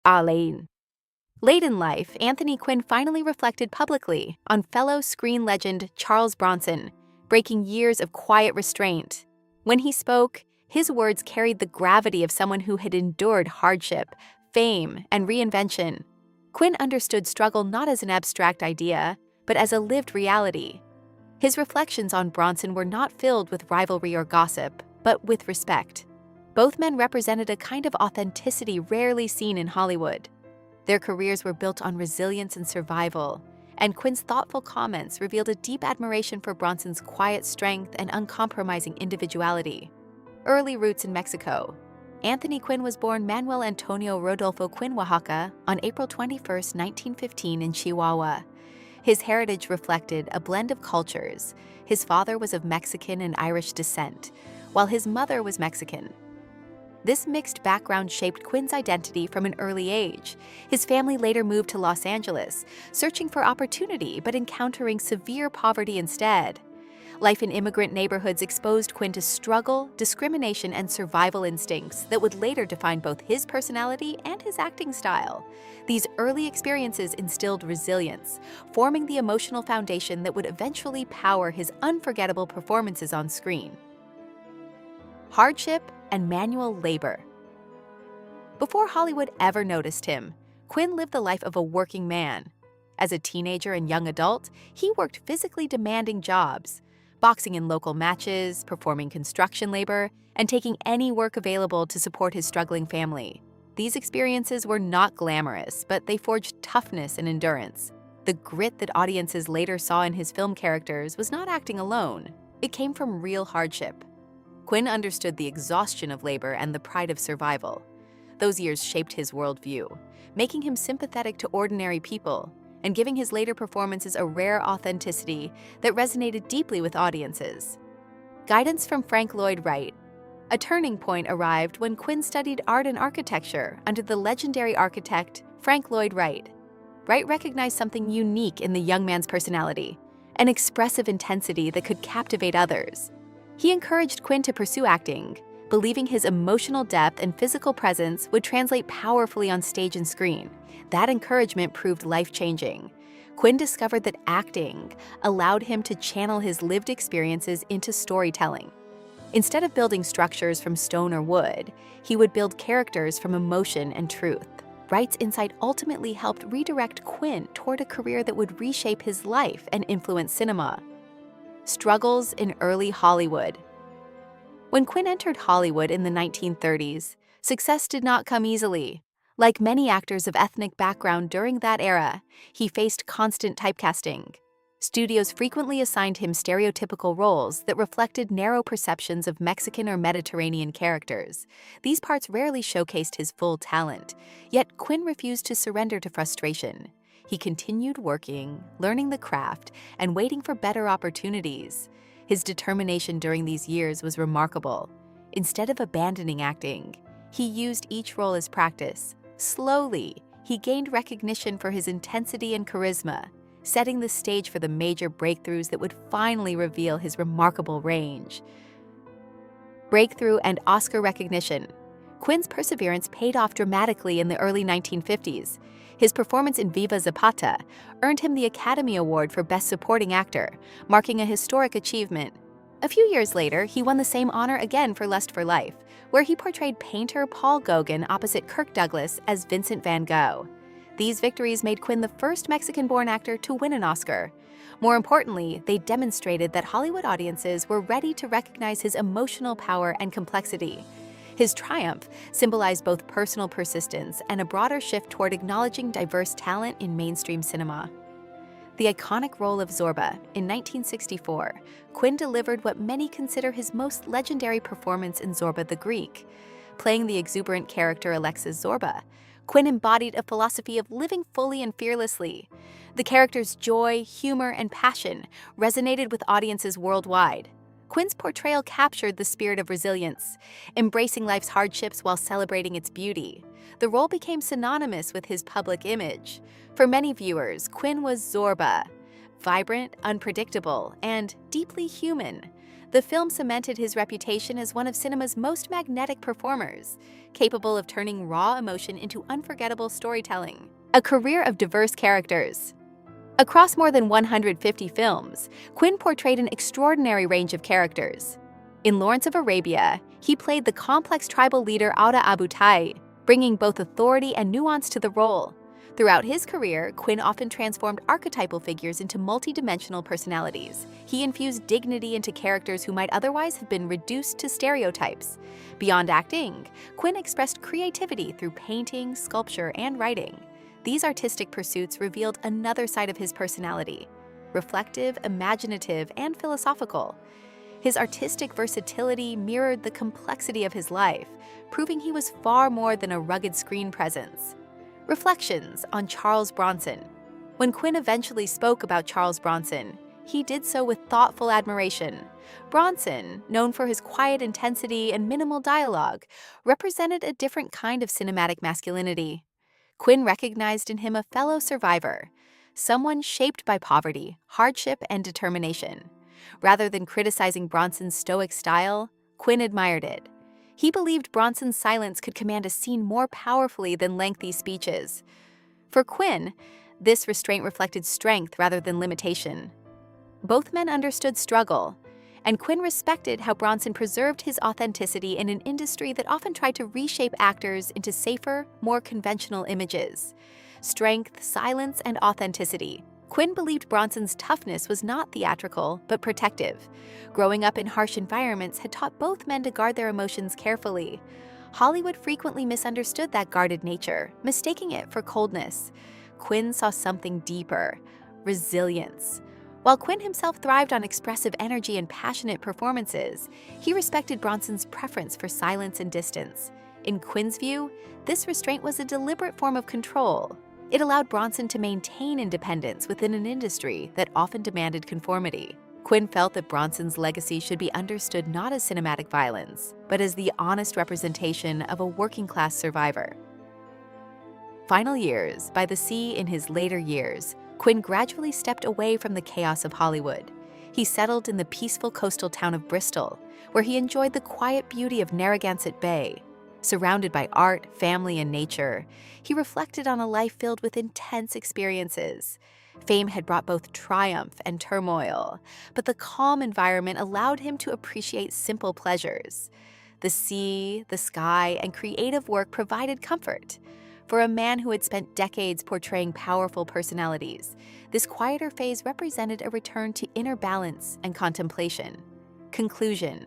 Alain. Late in life, Anthony Quinn finally reflected publicly on fellow screen legend Charles Bronson, breaking years of quiet restraint. When he spoke, his words carried the gravity of someone who had endured hardship, fame, and reinvention. Quinn understood struggle not as an abstract idea, but as a lived reality. His reflections on Bronson were not filled with rivalry or gossip, but with respect. Both men represented a kind of authenticity rarely seen in Hollywood. Their careers were built on resilience and survival, and Quinn's thoughtful comments revealed a deep admiration for Bronson's quiet strength and uncompromising individuality. Early roots in Mexico. Anthony Quinn was born Manuel Antonio Rodolfo Quinn, Oaxaca, on April 21, 1915 in Chihuahua. His heritage reflected a blend of cultures. His father was of Mexican and Irish descent, while his mother was Mexican. This mixed background shaped Quinn's identity from an early age. His family later moved to Los Angeles, searching for opportunity but encountering severe poverty instead. Life in immigrant neighborhoods exposed Quinn to struggle, discrimination, and survival instincts that would later define both his personality and his acting style. These early experiences instilled resilience, forming the emotional foundation that would eventually power his unforgettable performances on screen. Hardship and manual labor. Before Hollywood ever noticed him, Quinn lived the life of a working man. As a teenager and young adult, he worked physically demanding jobs, boxing in local matches, performing construction labor, and taking any work available to support his struggling family. These experiences were not glamorous, but they forged toughness and endurance. The grit that audiences later saw in his film characters was not acting alone. It came from real hardship. Quinn understood the exhaustion of labor and the pride of survival. Those years shaped his worldview, making him sympathetic to ordinary people and giving his later performances a rare authenticity that resonated deeply with audiences. Guidance from Frank Lloyd Wright. A turning point arrived when Quinn studied art and architecture under the legendary architect Frank Lloyd Wright. Wright recognized something unique in the young man's personality, an expressive intensity that could captivate others. He encouraged Quinn to pursue acting, believing his emotional depth and physical presence would translate powerfully on stage and screen. That encouragement proved life-changing. Quinn discovered that acting allowed him to channel his lived experiences into storytelling. Instead of building structures from stone or wood, he would build characters from emotion and truth. Wright's insight ultimately helped redirect Quinn toward a career that would reshape his life and influence cinema. Struggles in early Hollywood. When Quinn entered Hollywood in the 1930s, success did not come easily. Like many actors of ethnic background during that era, he faced constant typecasting. Studios frequently assigned him stereotypical roles that reflected narrow perceptions of Mexican or Mediterranean characters. These parts rarely showcased his full talent, yet Quinn refused to surrender to frustration. He continued working, learning the craft, and waiting for better opportunities. His determination during these years was remarkable. Instead of abandoning acting, he used each role as practice. Slowly, he gained recognition for his intensity and charisma, setting the stage for the major breakthroughs that would finally reveal his remarkable range. Breakthrough and Oscar recognition. Quinn's perseverance paid off dramatically in the early 1950s. His performance in Viva, Zapata earned him the Academy Award for Best Supporting Actor, marking a historic achievement. A few years later, he won the same honor again for Lust for Life, where he portrayed painter Paul Gauguin opposite Kirk Douglas as Vincent van Gogh. These victories made Quinn the first Mexican-born actor to win an Oscar. More importantly, they demonstrated that Hollywood audiences were ready to recognize his emotional power and complexity. His triumph symbolized both personal persistence and a broader shift toward acknowledging diverse talent in mainstream cinema. The iconic role of Zorba in 1964, Quinn delivered what many consider his most legendary performance in Zorba the Greek. Playing the exuberant character Alexis Zorba, Quinn embodied a philosophy of living fully and fearlessly. The character's joy, humor, and passion resonated with audiences worldwide. Quinn's portrayal captured the spirit of resilience, embracing life's hardships while celebrating its beauty. The role became synonymous with his public image. For many viewers, Quinn was Zorba, vibrant, unpredictable, and deeply human. The film cemented his reputation as one of cinema's most magnetic performers, capable of turning raw emotion into unforgettable storytelling. A career of diverse characters. Across more than 150 films, Quinn portrayed an extraordinary range of characters. In Lawrence of Arabia, he played the complex tribal leader Auda Abu Tai, bringing both authority and nuance to the role. Throughout his career, Quinn often transformed archetypal figures into multidimensional personalities. He infused dignity into characters who might otherwise have been reduced to stereotypes. Beyond acting, Quinn expressed creativity through painting, sculpture, and writing. These artistic pursuits revealed another side of his personality: reflective, imaginative, and philosophical. His artistic versatility mirrored the complexity of his life, proving he was far more than a rugged screen presence. Reflections on Charles Bronson. When Quinn eventually spoke about Charles Bronson, he did so with thoughtful admiration. Bronson, known for his quiet intensity and minimal dialogue, represented a different kind of cinematic masculinity. Quinn recognized in him a fellow survivor, someone shaped by poverty, hardship, and determination. Rather than criticizing Bronson's stoic style, Quinn admired it. He believed Bronson's silence could command a scene more powerfully than lengthy speeches. For Quinn, this restraint reflected strength rather than limitation. Both men understood struggle, and Quinn respected how Bronson preserved his authenticity in an industry that often tried to reshape actors into safer, more conventional images. Strength, silence, and authenticity. Quinn believed Bronson's toughness was not theatrical, but protective. Growing up in harsh environments had taught both men to guard their emotions carefully. Hollywood frequently misunderstood that guarded nature, mistaking it for coldness. Quinn saw something deeper: resilience. While Quinn himself thrived on expressive energy and passionate performances, he respected Bronson's preference for silence and distance. In Quinn's view, this restraint was a deliberate form of control. It allowed Bronson to maintain independence within an industry that often demanded conformity. Quinn felt that Bronson's legacy should be understood not as cinematic violence, but as the honest representation of a working-class survivor. Final years. By the sea in his later years, Quinn gradually stepped away from the chaos of Hollywood. He settled in the peaceful coastal town of Bristol, where he enjoyed the quiet beauty of Narragansett Bay. Surrounded by art, family, and nature, he reflected on a life filled with intense experiences. Fame had brought both triumph and turmoil, but the calm environment allowed him to appreciate simple pleasures. The sea, the sky, and creative work provided comfort. For a man who had spent decades portraying powerful personalities, this quieter phase represented a return to inner balance and contemplation. Conclusion: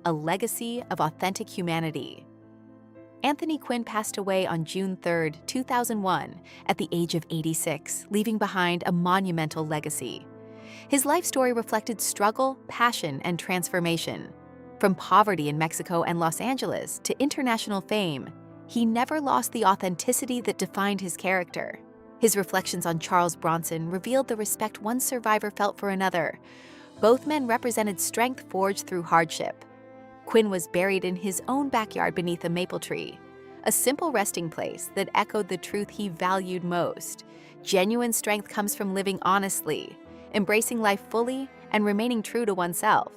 a legacy of authentic humanity. Anthony Quinn passed away on June 3, 2001, at the age of 86, leaving behind a monumental legacy. His life story reflected struggle, passion, and transformation. From poverty in Mexico and Los Angeles to international fame, he never lost the authenticity that defined his character. His reflections on Charles Bronson revealed the respect one survivor felt for another. Both men represented strength forged through hardship. Quinn was buried in his own backyard beneath a maple tree, a simple resting place that echoed the truth he valued most. Genuine strength comes from living honestly, embracing life fully, and remaining true to oneself.